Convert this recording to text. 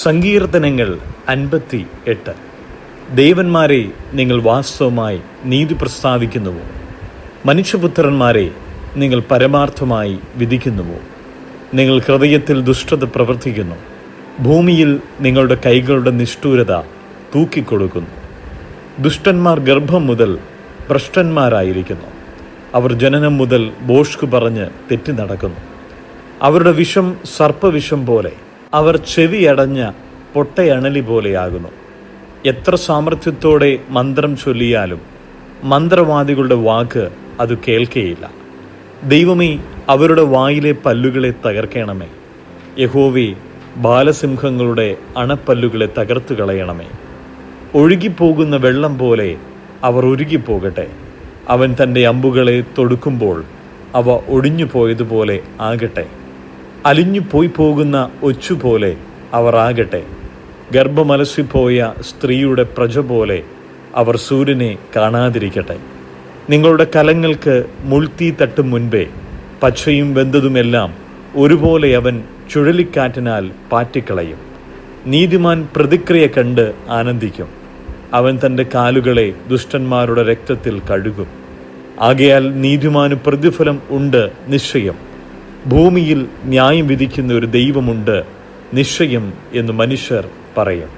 സങ്കീർത്തനങ്ങൾ 58. ദേവന്മാരെ, നിങ്ങൾ വാസ്തവമായി നീതി പ്രസ്താവിക്കുന്നുവോ? മനുഷ്യപുത്രന്മാരെ, നിങ്ങൾ പരമാർത്ഥമായി വിധിക്കുന്നുവോ? നിങ്ങൾ ഹൃദയത്തിൽ ദുഷ്ടത പ്രവർത്തിക്കുന്നു. ഭൂമിയിൽ നിങ്ങളുടെ കൈകളുടെ നിഷ്ഠൂരത തൂക്കിക്കൊടുക്കുന്നു. ദുഷ്ടന്മാർ ഗർഭം മുതൽ ഭ്രഷ്ടന്മാരായിരിക്കുന്നു. അവർ ജനനം മുതൽ ഭോഷ്ക് പറഞ്ഞ് തെറ്റി നടക്കുന്നു. അവരുടെ വിഷം സർപ്പവിഷം പോലെ, അവർ ചെവിയടഞ്ഞ പൊട്ടയണലി പോലെയാകുന്നു. എത്ര സാമർഥ്യത്തോടെ മന്ത്രം ചൊല്ലിയാലും മന്ത്രവാദികളുടെ വാക്ക് അത് കേൾക്കുകയില്ല. ദൈവമേ, അവരുടെ വായിലെ പല്ലുകളെ തകർക്കണമേ. യഹോവേ, ബാലസിംഹങ്ങളുടെ അണപ്പല്ലുകളെ തകർത്തു കളയണമേ. ഒഴുകിപ്പോകുന്ന വെള്ളം പോലെ അവർ ഉരുകിപ്പോകട്ടെ. അവൻ തൻ്റെ അമ്പുകളെ തൊടുക്കുമ്പോൾ അവ ഒടിഞ്ഞു പോയതുപോലെ ആകട്ടെ. അലിഞ്ഞു പോകുന്ന ഒച്ചുപോലെ അവർ ആകട്ടെ. ഗർഭമലസിപ്പോയ സ്ത്രീയുടെ പ്രജ പോലെ അവർ സൂര്യനെ കാണാതിരിക്കട്ടെ. നിങ്ങളുടെ കലങ്ങൾക്ക് മുൾത്തീ തട്ടും മുൻപേ പച്ചയും വെന്തതുമെല്ലാം ഒരുപോലെ അവൻ ചുഴലിക്കാറ്റിനാൽ പാറ്റിക്കളയും. നീതിമാൻ പ്രതിക്രിയ കണ്ട് ആനന്ദിക്കും. അവൻ തൻ്റെ കാലുകളെ ദുഷ്ടന്മാരുടെ രക്തത്തിൽ കഴുകും. ആകയാൽ നീതിമാന് പ്രതിഫലം ഉണ്ട് നിശ്ചയം. ഭൂമിയിൽ ന്യായം വിധിക്കുന്ന ഒരു ദൈവമുണ്ട് നിശ്ചയം എന്ന് മനുഷ്യർ പറയും.